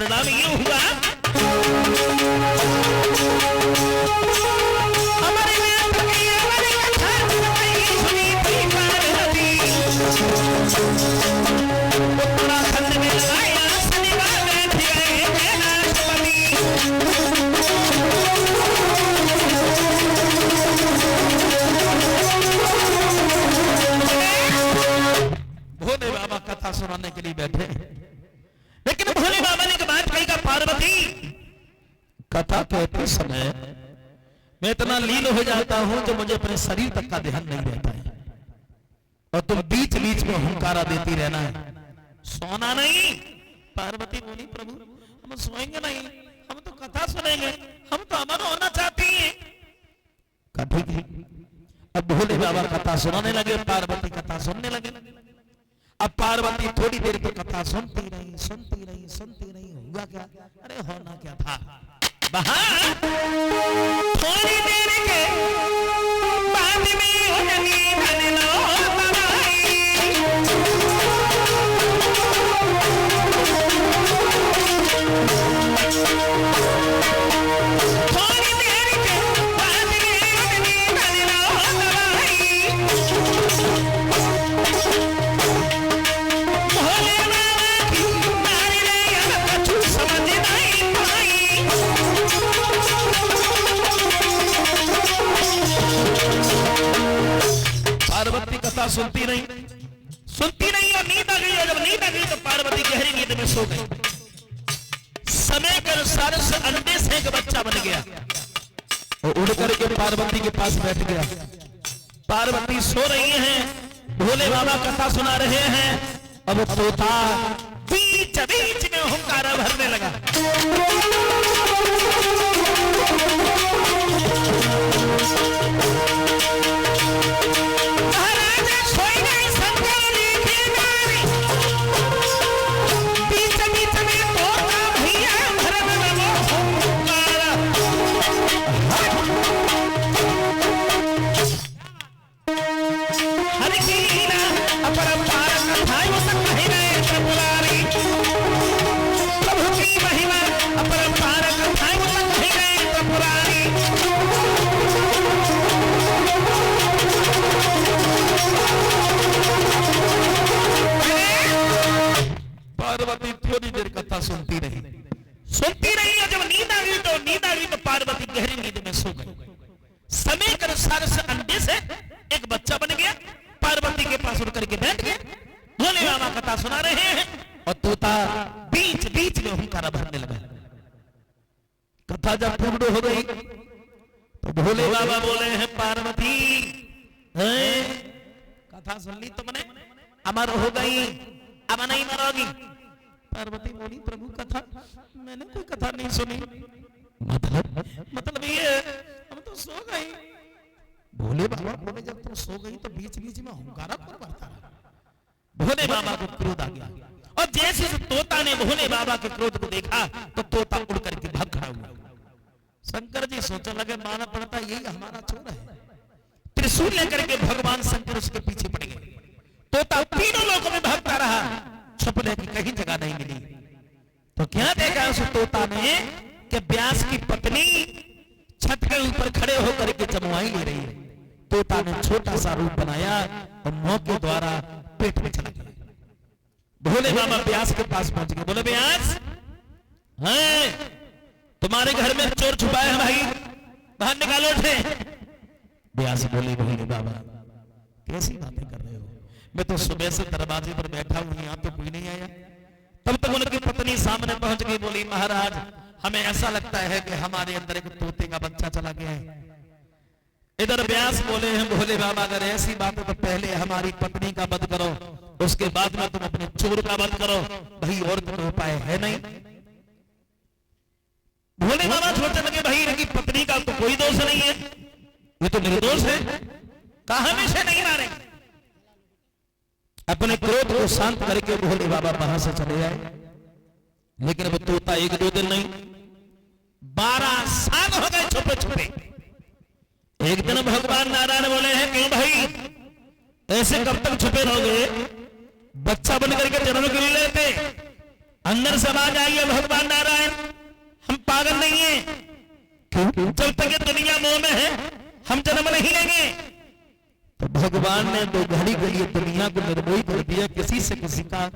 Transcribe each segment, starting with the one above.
परिणाम ये हुआ हमारे उत्तराखंड में लगाया शनिवार बैठ गए कैलाशपति। भोले बाबा कथा सुनाने के लिए बैठे, लेकिन भोले बाबा ने एक बात कही का पार्वती कथा कहते समय मैं इतना लीन हो जाता हूं जो मुझे अपने शरीर तक का ध्यान नहीं रहता है, और तुम बीच बीच में हुंकारा देती रहना है, सोना नहीं। पार्वती बोली प्रभु हम सोएंगे नहीं, हम तो कथा सुनेंगे, हम तो अमर होना चाहती हैं। ठीक है। अब भोले बाबा कथा सुनाने लगे, पार्वती कथा सुनने लगे। अब पार्वती थोड़ी देर तक कथा सुनती रही, सुनती रही, सुनती रही। हुआ क्या? अरे होना क्या था, थोड़ी देर के बाद में उजनी बनलो बनाई। थोड़ी देर के बाद में उजनी बनलो बनाई। भोले बाबा की नारी ने अब कछु समझ नहीं पाई। पार्वती कथा सुनती नहीं, सुनती नहीं और नींद आ गई। और जब नींद आ गई तो पार्वती गहरी नींद में सो गई। समय के अनुसार उस अंडे से एक बच्चा बन गया, वो उड़ करके पार्वती के पास बैठ गया। पार्वती सो रही हैं, भोले बाबा कथा सुना रहे हैं। अब तोता बीच बीच में हुंकारा भरने लगा। पार्वती थोड़ी देर कथा सुनती रही, सुनती रही। और जब नींद आ गई तो पार्वती गहरी नींद में सो गई। समय के अनुसार से अंडे से एक बच्चा बन गया, पार्वती के पास उड़ करके बैठ गया। भोले बाबा कथा सुना रहे हैं और तोता बीच बीच में हुंकारा भरने लगा। कथा जब पूर्ण हो गई तो भोले बाबा बोले हैं पार्वती कथा सुन ली तुमने, अमर हो गई, अब नहीं मरोगी। पार्वती बोली प्रभु कथा मैंने कोई कथा नहीं सुनी। मतलब ये हम तो सो गई। भोले बाबा बोले जब तुम सो गई तो बीच बीच में हुंकारा कौन भरता रहा? भोले बाबा को क्रोध आ गया, और जैसे तोता ने भोले बाबा के क्रोध को देखा तो तोता उड़ करके भाग खड़ा हुआ। शंकर जी सोचने लगे माना पड़ता यही हमारा चोर है। त्रिशूल लेकर के भगवान शंकर उसके पीछे पड़ गए। तोता तीनों लोगों में भागता रहा, छुपने की कहीं जगह नहीं मिली। तो क्या देखा उस तोता ने कि व्यास की पत्नी छत के ऊपर खड़े होकर के जमुआई ले रही है। तोता ने छोटा सा रूप बनाया और मुंह के द्वारा पेट में चला गया। भोले बाबा व्यास के पास पहुंच गए, बोले व्यास तुम्हारे घर में चोर छुपा है भाई, बाहर निकालो उठे। व्यास बोले भोले बाबा कैसी बातें कर रहे हो, मैं तो सुबह से दरवाजे पर बैठा हूं, यहाँ तो कोई नहीं आया। तब तक उनकी पत्नी सामने पहुंच गई, बोली महाराज हमें ऐसा लगता है कि हमारे अंदर एक तोते का बच्चा चला गया है। इधर व्यास बोले हैं भोले बाबा अगर ऐसी बात है तो पहले हमारी पत्नी का वध करो, उसके बाद में तुम अपने चोर का वध करो, भाई और कोई उपाय है नहीं। भोले बाबा सोचने लगे भाई इनकी पत्नी का तो कोई दोष नहीं है, ये तो निर्दोष है, कहां में से नहीं मारे। अपने क्रोध को शांत करके भोले बाबा वहां से चले आए। लेकिन अब तोता एक दो दिन नहीं 12 साल हो गए छुपे छुपे। एक दिन भगवान नारायण बोले हैं क्यों भाई ऐसे कब तक छुपे रहोगे, बच्चा बन करके जन्म क्यों लेते। अंदर से आवाज आई है, भगवान नारायण हम पागल नहीं है, जब तक ये दुनिया मोह में है हम जन्म नहीं लेंगे। तो भगवान ने दो घड़ी के लिए दुनिया को निर्मोही कर दिया, किसी से किसी का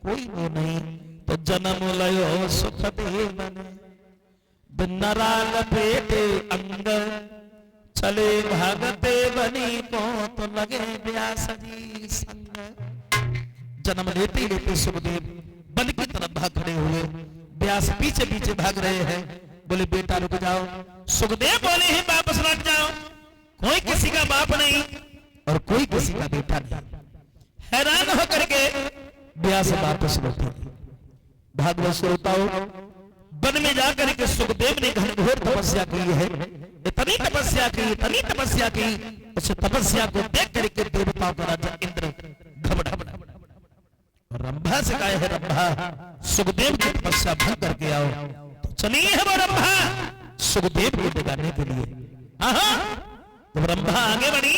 कोई मोह नहीं। तो जन्म लयो सुख दे मन बिन्नरा लपेटे अंग, चले भागते बनी को तो लगे व्यास जी संग। जन्म लेते लेते सुखदेव वन की तरफ भाग खड़े हुए, व्यास पीछे पीछे भाग रहे हैं। बोले बेटा रुक जाओ। सुखदेव बोले हैं वापस लौट जाओ, कोई किसी का बाप नहीं और कोई किसी का बेटा नहीं। हैरान होकर के व्यास वापस लौटे। भागवत श्रोताओं, वन में जाकर के सुखदेव ने घनघोर तपस्या की है, इतनी तपस्या की, इतनी तपस्या की, उस तपस्या को देख करके देवताओं का राजा इंद्र घबरा। रंभा से कहा है, रंभा सुखदेव की तपस्या भंग करके आओ। तो चलिए है वो रंभा सुखदेव को जगाने के लिए। तो रंभा आगे बढ़ी।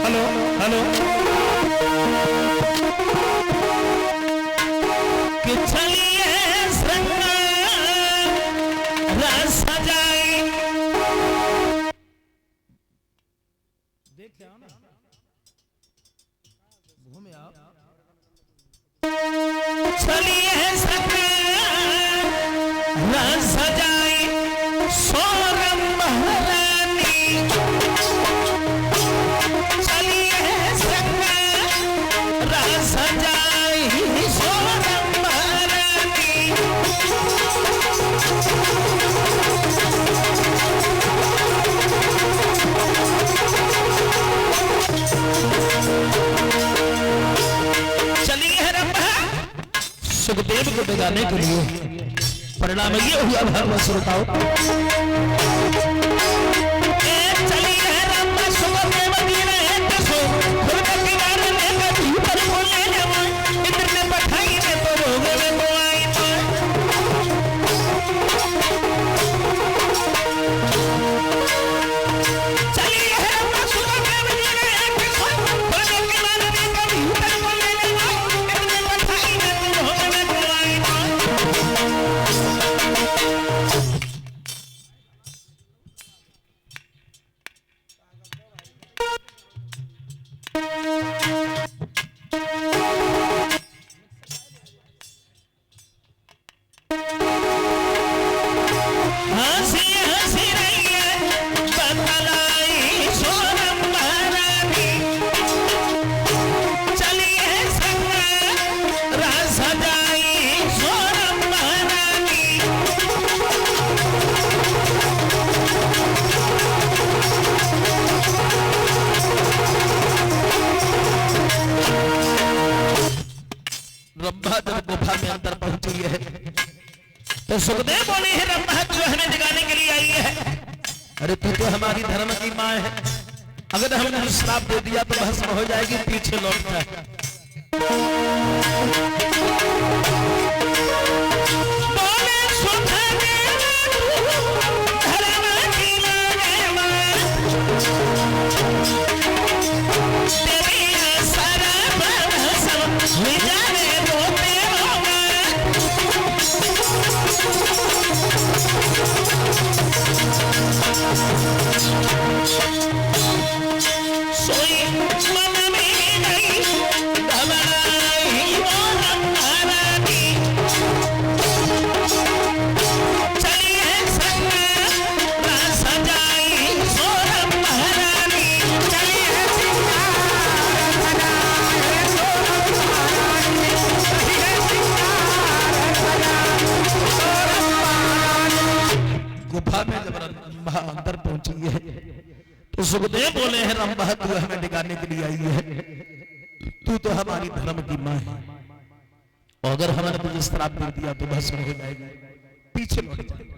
हेलो हेलो, कि चलिए संग रस सजाई। देख क्या ना घूमे आप। चलिए संग रस सजाई सोरम महारानी। चलिए संग रस सजाई सोरम महारानी। चलिए रंभा सुखदेव को जगाने के लिए। परिणाम ये हुआ भागवत श्रोताओं, चलिए रंभा सुखदेव जी रहे दसो खुद की बात लेकर भीतर को ले जाओ। इंद्र ने पठाई ने तो रोग में को आई तो। चलिए रंभा सुखदेव जी रहे दसो खुद की बात लेकर भीतर को ले जाओ। इंद्र ने पठाई ने तो रोग में को आई तो। हंसी हंसी रही है बतलाई सोरम महारानी। चलिए संग रस सजाई सोरम महारानी। रंभा जब गुफा में अंदर पहुंची है तो सुखदेव बोले है, रंभा तू हमें जगाने के लिए आई है। अरे तू तो हमारी धर्म की माँ है, अगर हमने श्राप दे दिया तो भस्म हो जाएगी, पीछे लौट जा। बोले सुखदेव धर्म की माँ तेरी सरब भस्म हो जाने दो सोई मन में नहीं घबराई वो महारानी। चलिए संग रस सजाई सोरम महारानी। चलिए गुफा में जब रंभा अंदर पहुंची है तो सुखदेव बोले हैं, रंभा तू हमें जगाने के लिए आई है, तू तो हमारी धर्म की माँ है, और अगर हमने तुझे श्राप दे दिया तो भस्म हो जाएगी, पीछे लौट जाएगी।